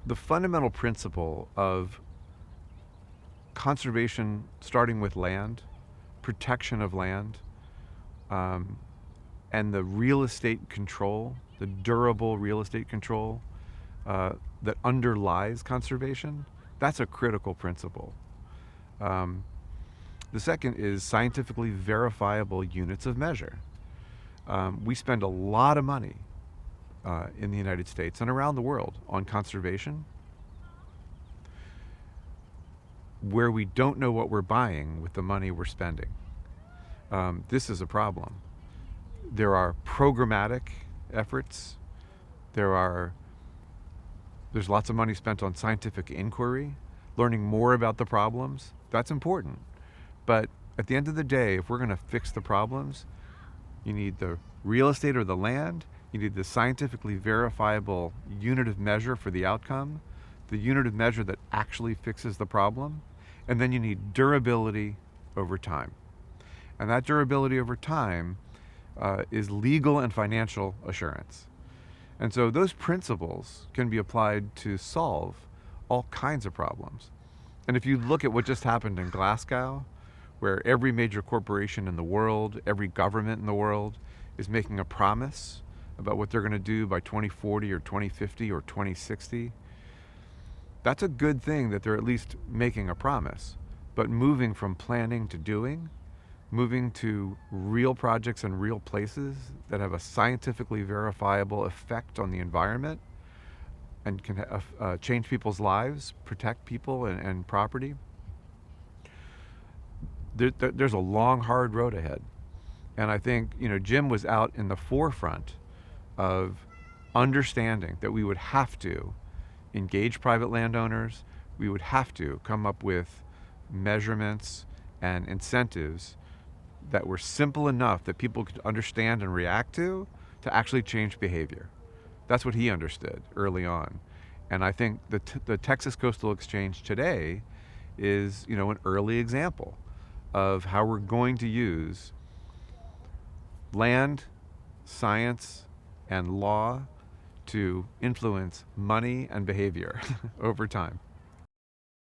the fundamental principle of conservation, starting with land, protection of land, um, and the real estate control, the durable real estate control uh, that underlies conservation, that's a critical principle. Um, the second is scientifically verifiable units of measure. We spend a lot of money in the United States and around the world on conservation, where we don't know what we're buying with the money we're spending. This is a problem. There are programmatic efforts. There's lots of money spent on scientific inquiry, learning more about the problems. That's important. But at the end of the day, if we're going to fix the problems, you need the real estate or the land, you need the scientifically verifiable unit of measure for the outcome, the unit of measure that actually fixes the problem, and then you need durability over time. And that durability over time is legal and financial assurance. And so those principles can be applied to solve all kinds of problems. And if you look at what just happened in Glasgow, where every major corporation in the world, every government in the world is making a promise about what they're going to do by 2040 or 2050 or 2060, that's a good thing that they're at least making a promise. But moving from planning to doing, moving to real projects and real places that have a scientifically verifiable effect on the environment and can change people's lives, protect people and property, there's a long, hard road ahead. And I think, Jim was out in the forefront of understanding that we would have to engage private landowners, we would have to come up with measurements and incentives that were simple enough that people could understand and react to actually change behavior. That's what he understood early on. And I think the Texas Coastal Exchange today is, an early example of how we're going to use land, science, and law to influence money and behavior over time.